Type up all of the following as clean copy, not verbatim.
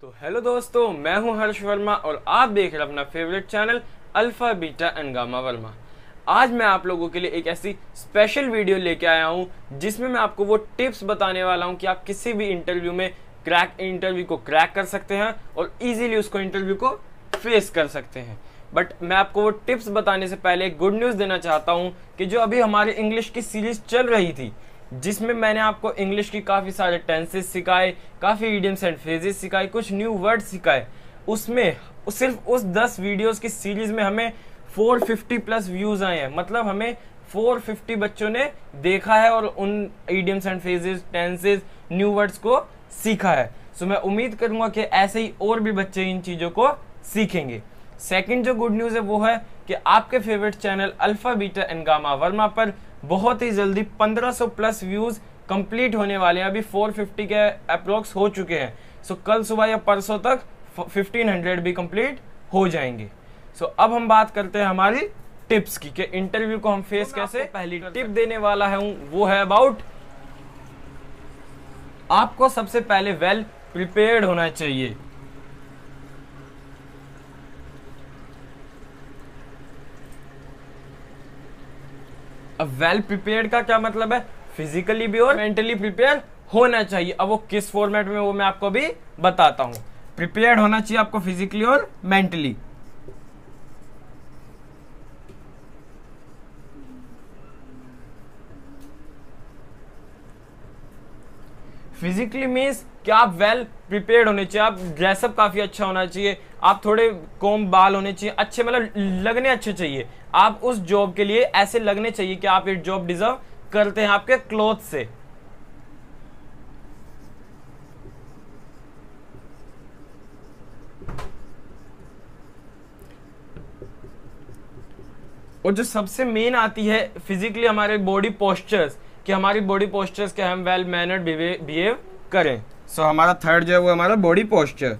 तो हेलो दोस्तों, मैं हूं हर्ष वर्मा और आप देख रहे हैं अपना favourite channel alpha beta and gamma Verma. आज मैं आप लोगों के लिए एक ऐसी स्पेशल वीडियो लेके आया हूं जिसमें मैं आपको वो टिप्स बताने वाला हूं कि आप किसी भी इंटरव्यू में इंटरव्यू को क्रैक कर सकते हैं और इजीली उसको इंटरव्यू को फेस कर सकते हैं। बट मैं आपको वो टिप्स बताने से पहले एक गुड न्यूज़ देना चाहता हूं कि जो अभी हमारी इंग्लिश की सीरीज चल रही थी, जिसमें मैंने आपको इंग्लिश की काफ़ी सारे टेंसेस सिखाए, काफ़ी इडियम्स एंड फ्रेजेस सिखाए, कुछ न्यू वर्ड्स सिखाए, उसमें सिर्फ उस 10 वीडियोस की सीरीज में हमें 450 प्लस व्यूज़ आए हैं। मतलब हमें 450 बच्चों ने देखा है और उन idioms and phrases, tenses, new words को सीखा है। सो मैं उम्मीद करूंगा कि ऐसे ही और भी बच्चे इन चीज़ों को सीखेंगे। सेकंड जो गुड न्यूज़ है वो है कि आपके favourite channel alpha beta and gamma Verma पर बहुत ही जल्दी 1500 प्लस व्यूज कंप्लीट होने वाले हैं। अभी 450 के अप्रोक्स हो चुके हैं। सो कल सुबह या परसों तक 1500 भी कंप्लीट हो जाएंगे। सो अब हम बात करते हैं हमारी टिप्स की कि इंटरव्यू को हम फेस कैसे। पहली टिप देने वाला है वो है अबाउट आपको सबसे पहले वेल प्रिपेयर्ड होना चाहिए। अब वेल प्रिपेयर्ड का क्या मतलब है? फिजिकली भी और मेंटली प्रिपेयर होना चाहिए। अब वो किस फॉर्मेट में वो मैं आपको अभी बताता हूं। प्रिपेयर्ड होना चाहिए आपको फिजिकली और मेंटली। फिजिकली मीन्स कि आप वेल प्रिपेयर्ड होने चाहिए, आप ड्रेसअप काफी अच्छा होना चाहिए, आप थोड़े कोम बाल होने चाहिए, अच्छे मतलब लगने अच्छे चाहिए। आप उस जॉब के लिए ऐसे लगने चाहिए कि आप ये जॉब डिजर्व करते हैं आपके क्लोथ से। और जो सबसे मेन आती है फिजिकली हमारे बॉडी पोस्चर्स, कि हमारी बॉडी पोस्चर्स के हम वेल मैनर्ड बिहेव करें। सो हमारा थर्ड जो है वो हमारा बॉडी पोस्चर।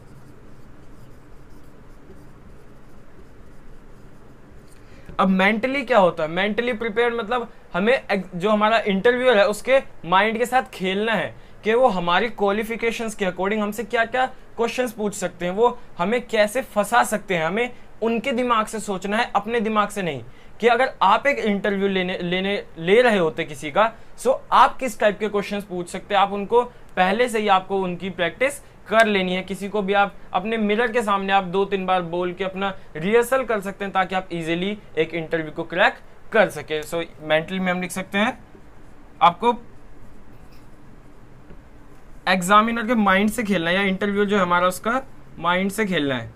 अब मेंटली क्या होता है? मेंटली प्रिपेयर्ड मतलब हमें जो हमारा इंटरव्यूअर है उसके माइंड के साथ खेलना है कि वो हमारी क्वालिफिकेशंस के अकॉर्डिंग हमसे क्या क्या क्वेश्चंस पूछ सकते हैं, वो हमें कैसे फंसा सकते हैं। हमें उनके दिमाग से सोचना है, अपने दिमाग से नहीं। कि अगर आप एक इंटरव्यू ले रहे होते किसी का, सो आप किस टाइप के क्वेश्चंस पूछ सकते हैं, आप उनको पहले से ही आपको उनकी प्रैक्टिस कर लेनी है। किसी को भी आप अपने मिरर के सामने आप 2-3 बार बोल के अपना रिहर्सल कर सकते हैं ताकि आप इजीली एक इंटरव्यू को क्रैक कर सके। सो मेंटली में हम लिख सकते हैं आपको एग्जामिनर के माइंड से खेलना है, या इंटरव्यू जो हमारा उसका माइंड से खेलना है।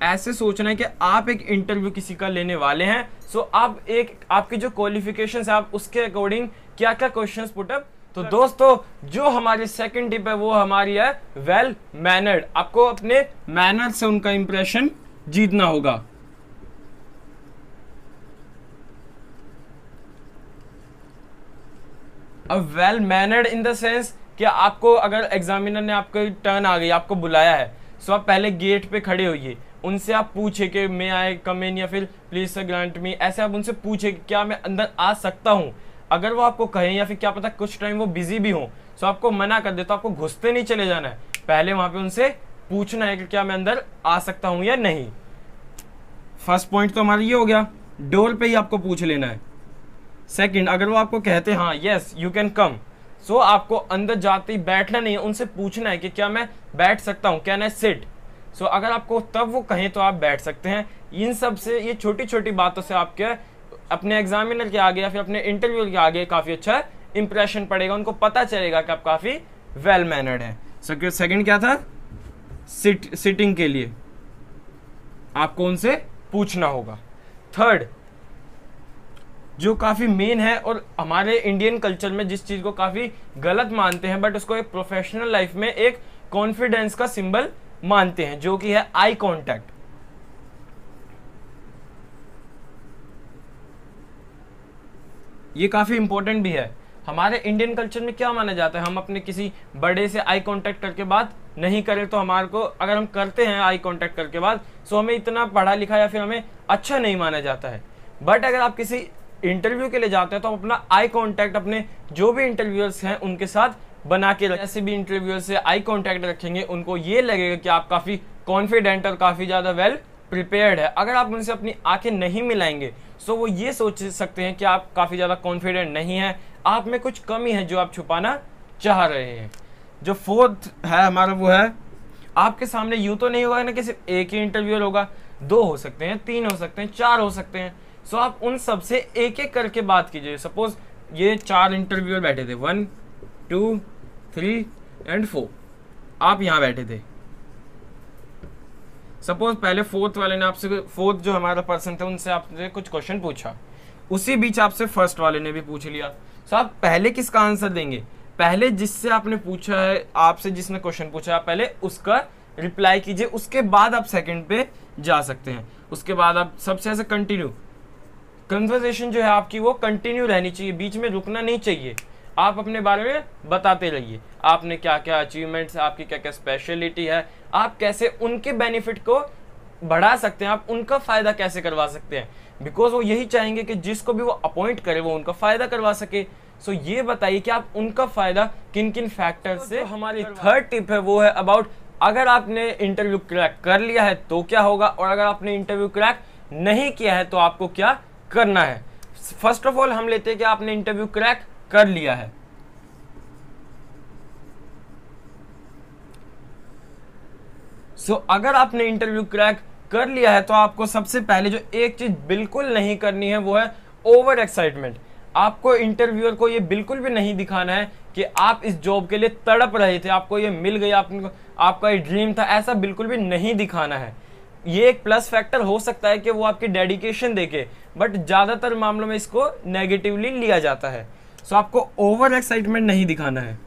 ऐसे सोचना है कि आप एक इंटरव्यू किसी का लेने वाले हैं। सो आप आपकी जो क्वालिफिकेशंस है आप उसके अकॉर्डिंग क्या क्या क्वेश्चंस पुट अप। तो दोस्तों जो हमारी सेकंड टिप है वो हमारी है वेल मैनर्ड। आपको अपने मैनर से उनका इंप्रेशन जीतना होगा। अब well mannered in the sense कि आपको अगर एग्जामिनर ने आपको टर्न आ गई, आपको बुलाया है, सो आप पहले गेट पे खड़े होइए, उनसे आप पूछे कि मैं आए कम इन, या फिर प्लीज सर ग्रांट मी। ऐसे आप उनसे पूछे कि क्या मैं अंदर आ सकता हूं। अगर वो आपको कहें या फिर क्या पता कुछ टाइम वो बिजी भी हो, सो आपको मना कर दे, तो आपको घुसते नहीं चले जाना है, पहले वहां पे उनसे पूछना है कि क्या मैं अंदर आ सकता हूं या नहीं। फर्स्ट पॉइंट तो हमारा ये हो गया, डोर पे ही आपको पूछ लेना है। सेकंड, अगर वो आपको कहते हैं हाँ यस यू कैन कम, सो आपको अंदर जाते ही बैठना नहीं है, उनसे पूछना है कि क्या मैं बैठ सकता हूँ, कैन आई सिट। सो अगर आपको तब वो कहें तो आप बैठ सकते हैं। इन सब से, ये छोटी छोटी बातों से आपके अपने एग्जामिनर के आगे या फिर अपने इंटरव्यू के आगे काफी अच्छा इंप्रेशन पड़ेगा, उनको पता चलेगा कि आप काफी वेल मैनर्ड हैं। सो सेकंड क्या था? सिटिंग के लिए आपको उनसे पूछना होगा। थर्ड जो काफी मेन है और हमारे इंडियन कल्चर में जिस चीज को काफी गलत मानते हैं, बट उसको एक प्रोफेशनल लाइफ में एक कॉन्फिडेंस का सिंबल मानते हैं, जो कि है आई कांटेक्ट। ये काफी इंपॉर्टेंट भी है। हमारे इंडियन कल्चर में क्या माना जाता है, हम अपने किसी बड़े से आई कांटेक्ट करके बात नहीं करें तो हमारे को, अगर हम करते हैं आई कांटेक्ट करके बात, सो हमें इतना पढ़ा लिखा या फिर हमें अच्छा नहीं माना जाता है। बट अगर आप किसी इंटरव्यू के लिए जाते हैं तो आप अपना आई कांटेक्ट अपने जो भी इंटरव्यूअर्स हैं उनके साथ बना के ऐसे भी इंटरव्यूअर से आई कांटेक्ट रखेंगे, उनको ये लगेगा कि आप काफ़ी कॉन्फिडेंट और काफ़ी ज़्यादा वेल प्रिपेयर्ड है। अगर आप उनसे अपनी आंखें नहीं मिलाएंगे सो वो ये सोच सकते हैं कि आप काफ़ी ज़्यादा कॉन्फिडेंट नहीं हैं, आप में कुछ कमी है जो आप छुपाना चाह रहे हैं। जो फोर्थ है हमारा वो है, आपके सामने यूँ तो नहीं होगा ना कि सिर्फ एक ही इंटरव्यूअर होगा, 2 हो सकते हैं, 3 हो सकते हैं, 4 हो सकते हैं। सो आप उन सब से एक एक करके बात कीजिए। सपोज ये 4 इंटरव्यूअर बैठे थे, 1 2 3 एंड 4, आप यहाँ बैठे थे। सपोज पहले फोर्थ वाले ने आपसे, फोर्थ जो हमारा पर्सन था उनसे आपसे कुछ क्वेश्चन पूछा, उसी बीच आपसे फर्स्ट वाले ने भी पूछ लिया। सो आप पहले किसका आंसर देंगे? पहले जिससे आपने पूछा है, आपसे जिसने क्वेश्चन पूछा है, पहले उसका रिप्लाई कीजिए, उसके बाद आप सेकंड पे जा सकते हैं। उसके बाद आप सबसे ऐसे कंटिन्यू कन्वर्सेशन जो है आपकी वो कंटिन्यू रहनी चाहिए, बीच में रुकना नहीं चाहिए। आप अपने बारे में बताते रहिए, आपने क्या क्या अचीवमेंट्स, आपकी क्या क्या स्पेशलिटी है, आप कैसे उनके बेनिफिट को बढ़ा सकते हैं, आप उनका फायदा कैसे करवा सकते हैं, बिकॉज वो यही चाहेंगे कि जिसको भी वो अपॉइंट करे वो उनका फायदा करवा सके। सो ये बताइए कि आप उनका फायदा किन किन फैक्टर से। हमारी थर्ड टिप है वो है अबाउट, अगर आपने इंटरव्यू क्रैक कर लिया है तो क्या होगा, और अगर आपने इंटरव्यू क्रैक नहीं किया है तो आपको क्या करना है। फर्स्ट ऑफ ऑल हम लेते हैं कि आपने इंटरव्यू क्रैक कर लिया है। अगर आपने इंटरव्यू क्रैक कर लिया है तो आपको सबसे पहले जो एक चीज बिल्कुल नहीं करनी है वो है ओवर एक्साइटमेंट। आपको इंटरव्यूअर को ये बिल्कुल भी नहीं दिखाना है कि आप इस जॉब के लिए तड़प रहे थे, आपको ये मिल गई, आपका ये ड्रीम था, ऐसा बिल्कुल भी नहीं दिखाना है। ये एक प्लस फैक्टर हो सकता है कि वो आपकी डेडिकेशन देखे, बट ज्यादातर मामलों में इसको नेगेटिवली लिया जाता है। सो आपको ओवर एक्साइटमेंट नहीं दिखाना है।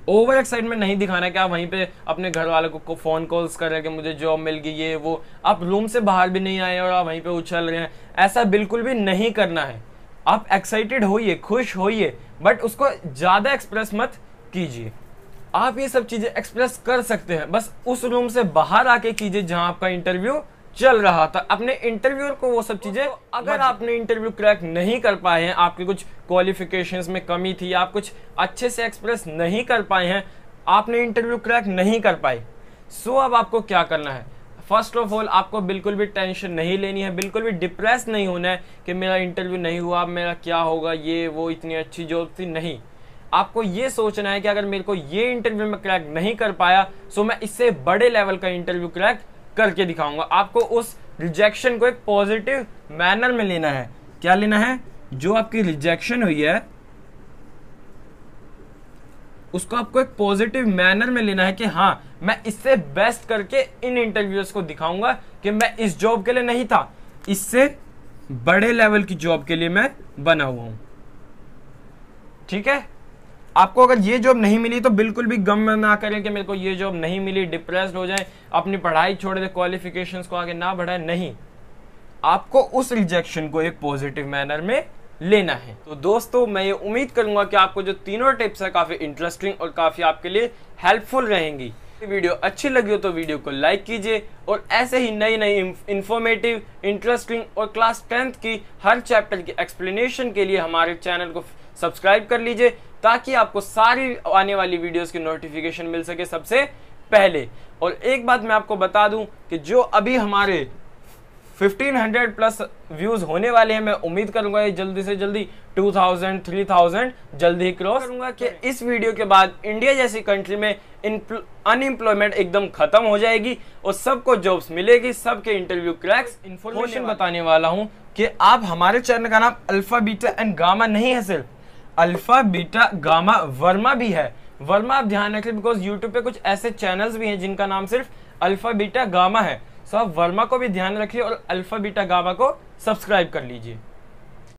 ओवर एक्साइटमेंट नहीं दिखाना है कि आप वहीं पे अपने घर वालों को फोन कॉल्स कर रहे हैं कि मुझे जॉब मिल गई, ये वो, आप रूम से बाहर भी नहीं आए और आप वहीं पे उछल रहे हैं, ऐसा बिल्कुल भी नहीं करना है। आप एक्साइटेड होइए, खुश होइए, बट उसको ज्यादा एक्सप्रेस मत कीजिए। आप ये सब चीजें एक्सप्रेस कर सकते हैं, बस उस रूम से बाहर आके कीजिए जहां आपका इंटरव्यू चल रहा था। अपने इंटरव्यूअर को वो सब चीजें, अगर आपने इंटरव्यू क्रैक नहीं कर पाए हैं, आपकी कुछ क्वालिफिकेशंस में कमी थी, आप कुछ अच्छे से एक्सप्रेस नहीं कर पाए हैं, आपने इंटरव्यू क्रैक नहीं कर पाए, सो अब आपको क्या करना है? फर्स्ट ऑफ ऑल आपको बिल्कुल भी टेंशन नहीं लेनी है, बिल्कुल भी डिप्रेस नहीं होना है कि मेरा इंटरव्यू नहीं हुआ, मेरा क्या होगा, ये वो, इतनी अच्छी जॉब थी। नहीं, आपको ये सोचना है कि अगर मेरे को ये इंटरव्यू में क्रैक नहीं कर पाया सो मैं इससे बड़े लेवल का इंटरव्यू क्रैक करके दिखाऊंगा। आपको उस रिजेक्शन को एक पॉजिटिव मैनर में लेना है। क्या लेना है? जो आपकी रिजेक्शन हुई है उसको आपको एक पॉजिटिव मैनर में लेना है कि हाँ, मैं इससे बेस्ट करके इन इंटरव्यूअर्स को दिखाऊंगा कि मैं इस जॉब के लिए नहीं था, इससे बड़े लेवल की जॉब के लिए मैं बना हुआ हूं। ठीक है? आपको अगर ये जॉब नहीं मिली तो बिल्कुल भी गम ना करें कि मेरे को ये जॉब नहीं मिली, डिप्रेस्ड हो जाए, अपनी पढ़ाई छोड़ दे, क्वालिफिकेशंस को आगे ना बढ़ाए। नहीं, आपको उस रिजेक्शन को एक पॉजिटिव मैनर में लेना है। तो दोस्तों, मैं ये उम्मीद करूंगा कि आपको जो तीनों टिप्स है काफी इंटरेस्टिंग और काफी आपके लिए हेल्पफुल रहेंगी। वीडियो अच्छी लगी हो तो वीडियो को लाइक कीजिए और ऐसे ही नई नई इंफॉर्मेटिव, इंटरेस्टिंग और क्लास 10th की हर चैप्टर की एक्सप्लेनेशन के लिए हमारे चैनल को सब्सक्राइब कर लीजिए, ताकि आपको सारी आने वाली वीडियोस की नोटिफिकेशन मिल सके सबसे पहले। और एक बात मैं आपको बता दूं कि जो अभी हमारे 1500 प्लस व्यूज होने वाले हैं, मैं उम्मीद करूंगा ये जल्दी से जल्दी 2000, 3000 जल्दी ही क्रॉस करूंगा कि इस वीडियो के बाद इंडिया जैसी कंट्री में अनएम्प्लॉयमेंट एकदम खत्म हो जाएगी और सबको जॉब्स मिलेगी, सबके इंटरव्यू क्रैक्स। इन्फॉर्मेशन बताने वाला हूं कि आप, हमारे चैनल का नाम अल्फा बीटा एंड गामा नहीं है, सिर्फ अल्फा बीटा गामा वर्मा भी है। वर्मा आप ध्यान रखें, बिकॉज यूट्यूब पे कुछ ऐसे चैनल्स भी हैं जिनका नाम सिर्फ अल्फा बीटा गामा है। सो आप वर्मा को भी ध्यान रखिए और अल्फा बीटा गामा को सब्सक्राइब कर लीजिए।